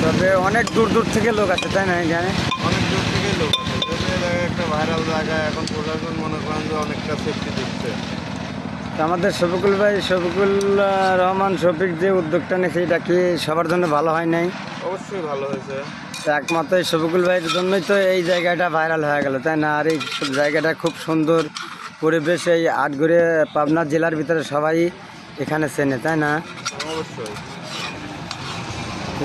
তবে অনেক দূর দূর থেকে লোক আছে, তাই না এখানে? অনেক দূর থেকে লোক আছে, যেহেতু এই জায়গায় একটা ভাইরাল জায়গা, এখন প্রশাসন মনে করেন যে অনেকটা সেফটি দিচ্ছে। তো আমাদের শফিকুল ভাই, শফিকুল রহমান শফিক যে উদ্যোগটা নিয়েছে, এটা কি সবার জন্য ভালো হয় নাই? অবশ্যই ভালো হয়েছে। তো একমাত্র এই শফিকুল ভাইয়ের জন্যই তো এই জায়গাটা ভাইরাল হয়ে গেল, তাই না? আর এই জায়গাটা খুব সুন্দর পরিবেশ, এই আটঘরে পাবনা জেলার ভিতরে সবাই এখানে চেনে, তাই না? অবশ্যই।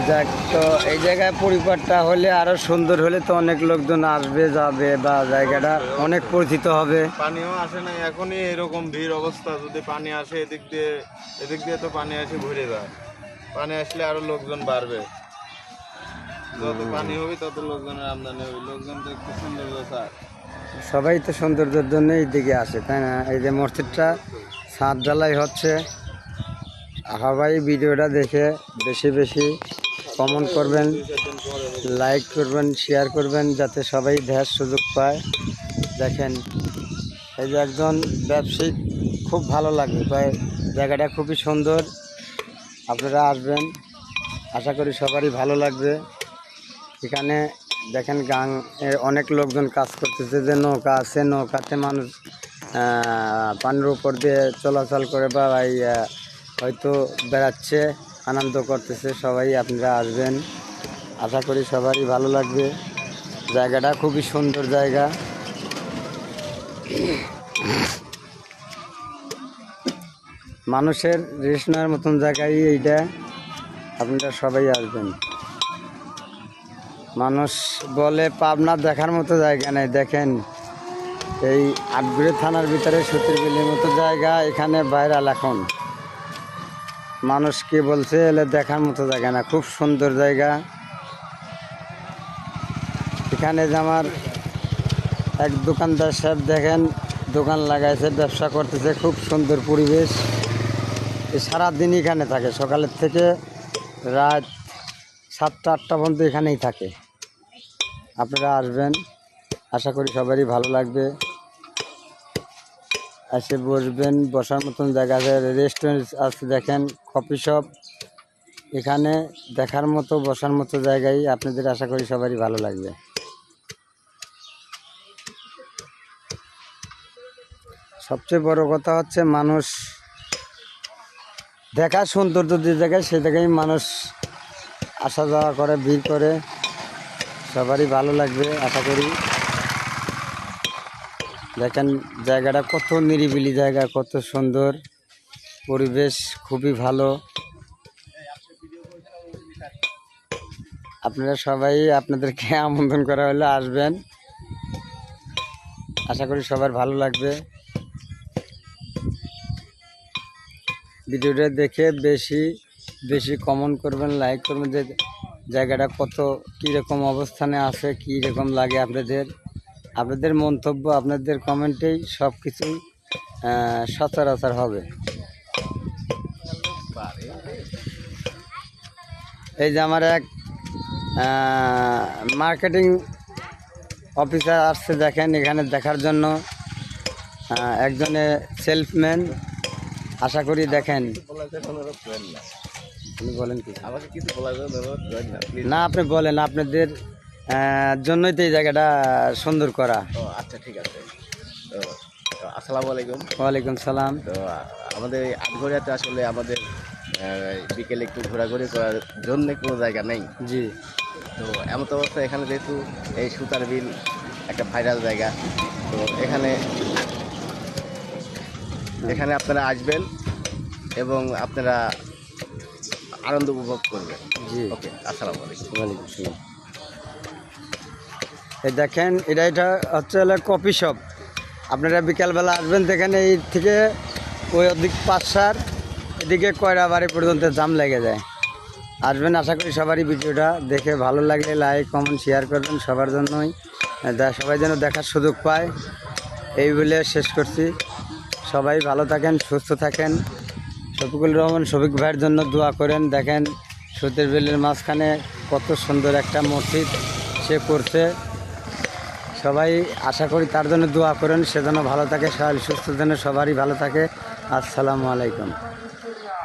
যাক, তো এই জায়গায় পরিবারটা হলে আরো সুন্দর হলে তো অনেক লোকজন আসবে যাবে, বা জায়গাটা অনেক পরিচিত হবে। পানিও আসে না এখনই এরকম ভিড় অবস্থা, যদি পানি আসে এদিক দিয়ে তো পানি আসে ভরে যায়। পানি আসলে আরো লোকজন বাড়বে, যত পানি হবে তত লোকজনের আমদানি হবে। লোকজন তো একটু সৌন্দর্য চায়। সবাই তো সৌন্দর্যের জন্য এই দিকে আসে, তাই না? এই যে মসজিদটা ছাদ ঢালাই হচ্ছে, সবাই ভিডিওটা দেখে বেশি বেশি কমেন্ট করবেন, লাইক করবেন, শেয়ার করবেন, যাতে সবাই দেখার সুযোগ পায়। দেখেন, এই যে একজন ব্যবসায়িক, খুব ভালো লাগবে ভাই, জায়গাটা খুবই সুন্দর। আপনারা আসবেন, আশা করি সবারই ভালো লাগবে। এখানে দেখেন অনেক লোকজন কাজ করতেছে, যে নৌকা আছে, নৌকাতে মানুষ পানির উপর দিয়ে চলাচল করে, বা হয়তো বেড়াচ্ছে, আনন্দ করতেছে। সবাই আপনারা আসবেন, আশা করি সবারই ভালো লাগবে। জায়গাটা খুবই সুন্দর জায়গা। মানুষের রেস্ট নেওয়ার মতন জায়গায় এইটা, আপনারা সবাই আসবেন। মানুষ বলে পাবনা দেখার মতো জায়গা নেই, দেখেন এই আটঘরে থানার ভিতরে সুতিরবিলির মতো জায়গা এখানে ভাইরাল। এখন মানুষ কি বলছে, এলে দেখার মতো জায়গা না, খুব সুন্দর জায়গা। এখানে যে আমার এক দোকানদার সাহেব, দেখেন দোকান লাগাইছে, ব্যবসা করতেছে, খুব সুন্দর পরিবেশ। সারাদিন এখানে থাকে, সকালের থেকে রাত 7টা-8টা পর্যন্ত এখানেই থাকে। আপনারা আসবেন, আশা করি সবারই ভালো লাগবে। এসে বসবেন, বসার মতন জায়গা আছে, রেস্টুরেন্ট আছে, দেখেন কফি শপ, এখানে দেখার মতো, বসার মতো জায়গায়। আপনাদের আশা করি সবারই ভালো লাগবে। সবচেয়ে বড় কথা হচ্ছে মানুষ দেখার সৌন্দর্য যে জায়গায়, সেই জায়গায় মানুষ আসা যাওয়া করে, ভিড় করে। সবারই ভালো লাগবে আশা করি। দেখেন জায়গাটা কত নিরিবিলি জায়গা, কত সুন্দর পরিবেশ, খুবই ভালো। আপনারা সবাই, আপনাদেরকে আমন্ত্রণ করা হলে আসবেন, আশা করি সবার ভালো লাগবে। ভিডিওটা দেখে বেশি বেশি কমেন্ট করবেন, লাইক করবেন, যে জায়গাটা কত কীরকম অবস্থানে আছে, কী রকম লাগে আপনাদের মন্তব্য, আপনাদের কমেন্টেই সব কিছুই সচরাচর হবে। এই যে আমার এক মার্কেটিং অফিসার আসছে, দেখেন এখানে দেখার জন্য, একজনে সেলসম্যান। আশা করি দেখেন, আপনি বলেন কি? আমাকে কিছু বলার জন্য না, আপনি বলেন, আপনাদের জন্যই তো এই জায়গাটা সুন্দর করা। আচ্ছা, ঠিক আছে। তো আসসালামু আলাইকুম। ওয়ালাইকুম সালাম। তো আমাদের এই আটঘরিয়াতে আসলে আমাদের বিকেলে একটু ঘোরাঘুরি করার জন্য কোনো জায়গা নেই। জি। তো এমন তো অবস্থা, এখানে যেহেতু এই সুতার বিল একটা ভাইরাল জায়গা, তো এখানে আপনারা আসবেন এবং আপনারা আনন্দ উপভোগ করবেন। জি। ওকে, আসসালামু আলাইকুম। ওয়ালাইকুম সালাম। এই দেখেন, এটা হচ্ছে কফি শপ। আপনারা বিকালবেলা আসবেন, দেখেন এই থেকে ওই ওদিক 5-4 এদিকে কয়রাবাড়ি পর্যন্ত জাম লেগে যায়। আসবেন, আশা করি সবারই ভিডিওটা দেখে ভালো লাগলে লাইক কমেন্ট শেয়ার করবেন, সবার জন্যই, সবাই যেন দেখার সুযোগ পায়। এই বলে শেষ করছি। সবাই ভালো থাকেন, সুস্থ থাকেন। শফিকুল রহমান শফিক ভাইয়ের জন্য দোয়া করেন। দেখেন সুতের বেলের মাঝখানে কত সুন্দর একটা মসজিদ সে করছে। সবাই আশা করি তার জন্য দোয়া করেন, সে যেন ভালো থাকে, সুস্থ যেন সবারই ভালো থাকে। আসসালামু আলাইকুম।